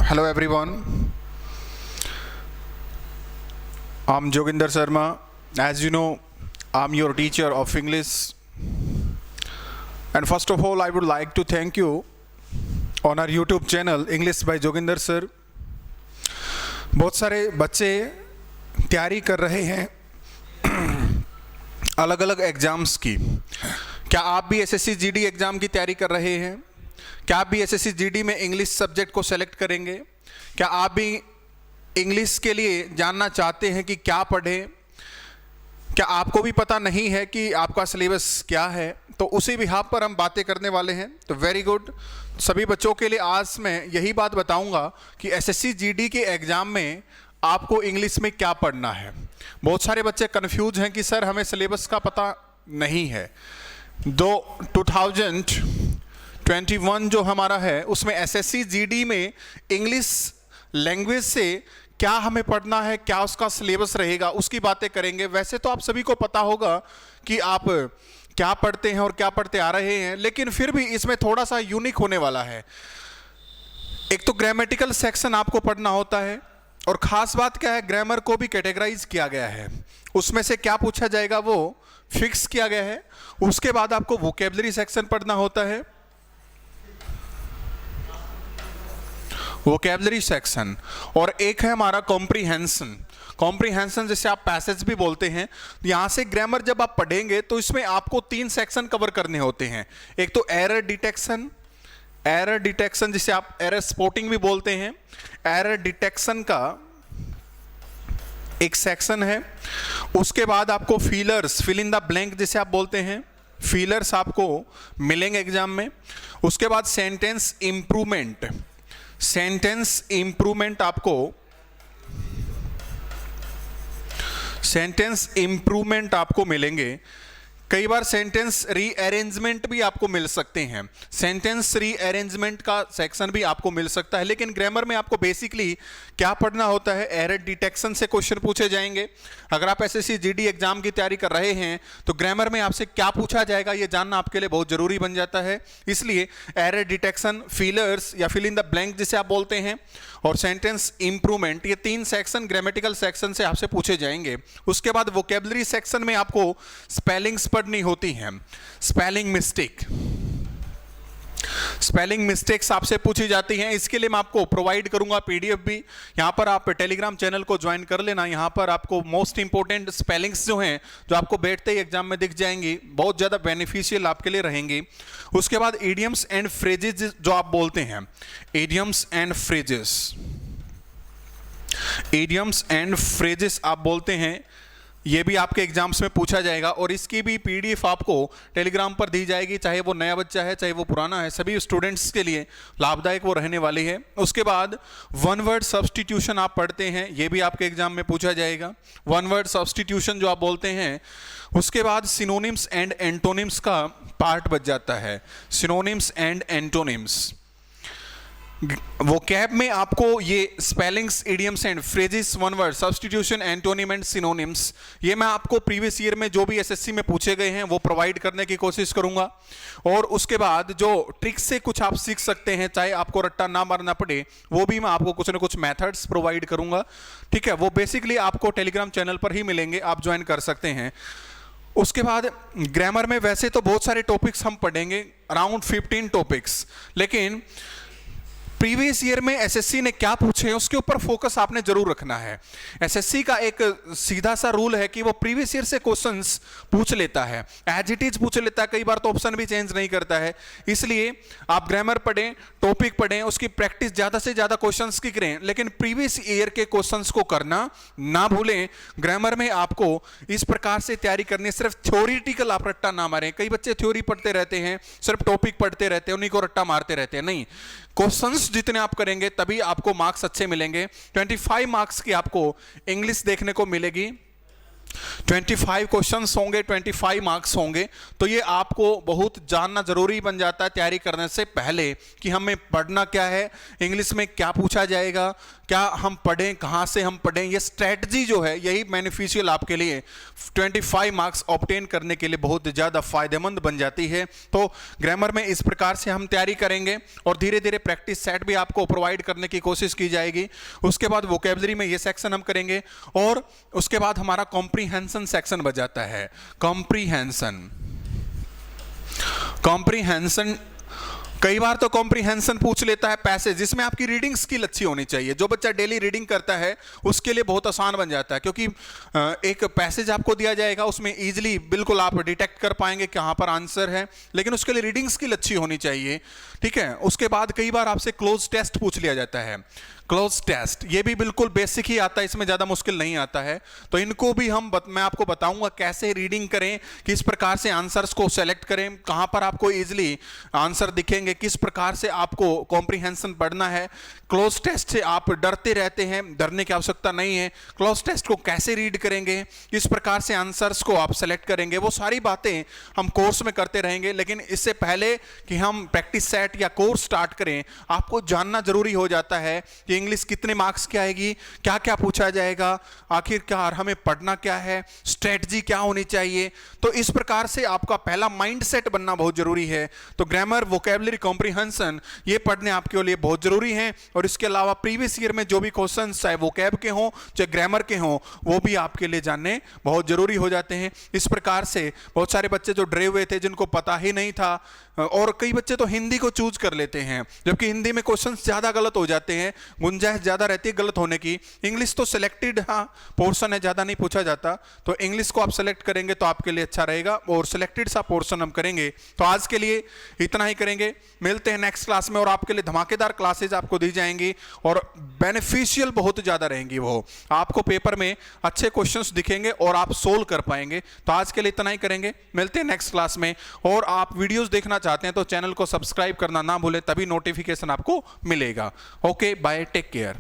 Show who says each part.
Speaker 1: Hello everyone, I'm Joginder Sharma. As you know, I'm your teacher of English. And first of all, I would like to thank you on our YouTube channel English by Joginder Sir. बहुत सारे बच्चे तैयारी कर रहे हैं अलग अलग exams की। क्या आप भी एसएससी जीडी एग्ज़ाम की तैयारी कर रहे हैं? क्या आप भी एसएससी जीडी में इंग्लिश सब्जेक्ट को सेलेक्ट करेंगे? क्या आप भी इंग्लिश के लिए जानना चाहते हैं कि क्या पढ़ें? क्या आपको भी पता नहीं है कि आपका सिलेबस क्या है? तो उसी बिहाफ पर हम बातें करने वाले हैं। तो वेरी गुड, सभी बच्चों के लिए आज मैं यही बात बताऊंगा कि एसएससी जीडी के एग्ज़ाम में आपको इंग्लिश में क्या पढ़ना है। बहुत सारे बच्चे कंफ्यूज हैं कि सर हमें सिलेबस का पता नहीं है। 2021 जो हमारा है उसमें एसएससी जीडी में इंग्लिश लैंग्वेज से क्या हमें पढ़ना है, क्या उसका सिलेबस रहेगा, उसकी बातें करेंगे। वैसे तो आप सभी को पता होगा कि आप क्या पढ़ते हैं और क्या पढ़ते आ रहे हैं, लेकिन फिर भी इसमें थोड़ा सा यूनिक होने वाला है। एक तो ग्रामेटिकल सेक्शन आपको पढ़ना होता है, और ख़ास बात क्या है, ग्रामर को भी कैटेगराइज किया गया है। उसमें से क्या पूछा जाएगा वो फिक्स किया गया है। उसके बाद आपको वोकेबलरी सेक्शन पढ़ना होता है, वोकेबलरी सेक्शन, और एक है हमारा कॉम्प्रीहेंशन। कॉम्प्रीहेंशन जिसे आप पैसेज भी बोलते हैं। यहाँ से ग्रामर जब आप पढ़ेंगे तो इसमें आपको 3 सेक्शन कवर करने होते हैं। एक तो एरर डिटेक्शन जिसे आप एरर स्पॉटिंग भी बोलते हैं, एरर डिटेक्शन का एक सेक्शन है। उसके बाद आपको fillers, fill in the blank जिसे आप बोलते हैं, फीलर्स आपको मिलेंगे एग्जाम में। उसके बाद सेंटेंस इंप्रूवमेंट आपको मिलेंगे। कई बार सेंटेंस रीअरेंजमेंट भी आपको मिल सकते हैं। सेंटेंस रीअरेंजमेंट का सेक्शन भी आपको मिल सकता है। लेकिन ग्रामर में आपको बेसिकली क्या पढ़ना होता है, एरर डिटेक्शन से क्वेश्चन पूछे जाएंगे। अगर आप एसएससी जीडी एग्जाम की तैयारी कर रहे हैं तो ग्रामर में आपसे क्या पूछा जाएगा ये जानना आपके लिए बहुत जरूरी बन जाता है। इसलिए एरर डिटेक्शन, फीलर्स या फिल इन द ब्लैंक जिसे आप बोलते हैं, और सेंटेंस इंप्रूवमेंट, ये 3 सेक्शन ग्रामेटिकल सेक्शन से आपसे पूछे जाएंगे। उसके बाद वोकेबलरी सेक्शन में आपको स्पेलिंग्स पढ़नी होती हैं। स्पेलिंग मिस्टेक्स आपसे पूछी जाती हैं। इसके लिए मैं आपको प्रोवाइड करूंगा पीडीएफ भी। यहाँ पर आप टेलीग्राम चैनल को ज्वाइन कर लेना। यहाँ पर आपको मोस्ट इंपोर्टेंट स्पेलिंग्स जो हैं, जो आपको बैठते ही एग्जाम में दिख जाएंगी, बहुत ज़्यादा बेनिफिशियल आपके लिए रहेंगी। उसके बाद इडियम्स एंड फ्रेजेस जो आप बोलते हैं, इडियम्स एंड फ्रेजेस आप बोलते हैं, ये भी आपके एग्जाम्स में पूछा जाएगा। और इसकी भी पीडीएफ आपको टेलीग्राम पर दी जाएगी, चाहे वो नया बच्चा है चाहे वो पुराना है, सभी स्टूडेंट्स के लिए लाभदायक वो रहने वाली है। उसके बाद वन वर्ड सब्सटीट्यूशन आप पढ़ते हैं, ये भी आपके एग्जाम में पूछा जाएगा, वन वर्ड सब्सटीट्यूशन जो आप बोलते हैं। उसके बाद सिनोनिम्स एंड एंटोनिम्स का पार्ट बच जाता है, सिनोनिम्स एंड एंटोनिम्स। वो कैब में आपको ये spellings, idioms and phrases, one word substitution, antonym and synonyms, ये मैं आपको प्रीवियस ईयर में जो भी एसएससी में पूछे गए हैं वो प्रोवाइड करने की कोशिश करूंगा। और उसके बाद जो ट्रिक्स से कुछ आप सीख सकते हैं, चाहे आपको रट्टा ना मारना पड़े, वो भी मैं आपको कुछ ना कुछ मेथड्स प्रोवाइड करूंगा। ठीक है, वो बेसिकली आपको टेलीग्राम चैनल पर ही मिलेंगे, आप ज्वाइन कर सकते हैं। उसके बाद ग्रामर में वैसे तो बहुत सारे टॉपिक्स हम पढ़ेंगे, अराउंड 15 टॉपिक्स, लेकिन प्रीवियस ईयर में एसएससी ने क्या पूछे हैं उसके ऊपर फोकस आपने जरूर रखना है। एसएससी का एक सीधा सा रूल है कि वो प्रीवियस ईयर से क्वेश्चंस पूछ लेता है, एज इट इज पूछ लेता है, कई बार तो ऑप्शन भी चेंज नहीं करता है। इसलिए आप ग्रामर पढ़ें, टॉपिक पढ़ें, उसकी प्रैक्टिस ज्यादा से ज्यादा क्वेश्चंस की करें, लेकिन प्रीवियस ईयर के क्वेश्चंस को करना ना भूलें। ग्रामर में आपको इस प्रकार से तैयारी करनी है, सिर्फ थ्योरिटिकल आप रट्टा ना मारें। कई बच्चे थ्योरी पढ़ते रहते हैं, सिर्फ टॉपिक पढ़ते रहते हैं, उन्हीं को रट्टा मारते रहते हैं। नहीं, क्वेश्चंस जितने आप करेंगे तभी आपको मार्क्स अच्छे मिलेंगे। 25 मार्क्स की आपको इंग्लिश देखने को मिलेगी, 25 क्वेश्चंस होंगे, 25 मार्क्स होंगे। तो ये आपको बहुत जानना जरूरी बन जाता है तैयारी करने से पहले कि हमें पढ़ना क्या है, इंग्लिश में क्या पूछा जाएगा, क्या हम पढ़ें, कहाँ से हम पढ़ें। ये स्ट्रेटजी जो है यही बेनिफिशियल आपके लिए 25 मार्क्स ऑब्टेन करने के लिए बहुत ज़्यादा फायदेमंद बन जाती है। तो ग्रामर में इस प्रकार से हम तैयारी करेंगे और धीरे धीरे प्रैक्टिस सेट भी आपको प्रोवाइड करने की कोशिश की जाएगी। उसके बाद वोकैबुलरी में ये सेक्शन हम करेंगे और उसके बाद हमारा कॉम्प्रीहेंशन सेक्शन बजाता है। कॉम्प्रीहेंशन कई बार तो कॉम्प्रीहेंशन पूछ लेता है पैसेज, जिसमें आपकी रीडिंग स्किल अच्छी होनी चाहिए। जो बच्चा डेली रीडिंग करता है उसके लिए बहुत आसान बन जाता है, क्योंकि एक पैसेज आपको दिया जाएगा, उसमें इजीली बिल्कुल आप डिटेक्ट कर पाएंगे कहाँ पर आंसर है, लेकिन उसके लिए रीडिंग स्किल अच्छी होनी चाहिए। ठीक है, उसके बाद कई बार आपसे क्लोज टेस्ट पूछ लिया जाता है। क्लोज टेस्ट ये भी बिल्कुल बेसिक ही आता है, इसमें ज़्यादा मुश्किल नहीं आता है। तो इनको भी मैं आपको बताऊंगा कैसे रीडिंग करें, किस प्रकार से आंसर्स को सेलेक्ट करें, कहाँ पर आपको इजीली आंसर दिखेंगे, किस प्रकार से आपको कॉम्प्रीहेंशन पढ़ना है। क्लोज टेस्ट से आप डरते रहते हैं, डरने की आवश्यकता नहीं है। क्लोज टेस्ट को कैसे रीड करेंगे, किस प्रकार से आंसर्स को आप सेलेक्ट करेंगे, वो सारी बातें हम कोर्स में करते रहेंगे। लेकिन इससे पहले कि हम प्रैक्टिस सेट या कोर्स स्टार्ट करें, आपको जानना जरूरी हो जाता है कि इंग्लिश कितने मार्क्स की आएगी, क्या क्या पूछा जाएगा, आखिरकार हमें पढ़ना क्या है, स्ट्रेटजी क्या होनी चाहिए। तो इस प्रकार से आपका पहला माइंड सेट बनना बहुत जरूरी है। तो ग्रामर, वोकैबुलरी, कॉम्प्रीहेंशन ये पढ़ने आपके लिए बहुत जरूरी है। और इसके अलावा प्रीवियस ईयर में जो भी क्वेश्चंस चाहे वोकैब के हों चाहे ग्रामर के हों, वो भी आपके लिए जानने बहुत जरूरी हो जाते हैं। इस प्रकार से बहुत सारे बच्चे जो डरे हुए थे, जिनको पता ही नहीं था, और कई बच्चे तो हिंदी को चूज कर लेते हैं, जबकि हिंदी में क्वेश्चंस ज्यादा गलत हो जाते हैं, गुंजाइश ज्यादा रहती है गलत होने की। इंग्लिश तो सिलेक्टेड पोर्शन है, ज्यादा नहीं पूछा जाता, तो इंग्लिश को आप सेलेक्ट करेंगे तो आपके लिए अच्छा रहेगा, और सिलेक्टेड सा पोर्शन हम करेंगे। तो आज के लिए इतना ही करेंगे, मिलते हैं नेक्स्ट क्लास में। और आपके लिए धमाकेदार क्लासेज आपको दी जाएंगी और बेनिफिशियल बहुत ज्यादा रहेंगी। वो आपको पेपर में अच्छे क्वेश्चंस दिखेंगे और आप सोल्व कर पाएंगे। तो आज के लिए इतना ही करेंगे, मिलते हैं नेक्स्ट क्लास में। और आप वीडियोस देखना चाहते हैं तो चैनल को सब्सक्राइब करना ना भूलें, तभी नोटिफिकेशन आपको मिलेगा। Okay, bye, take care.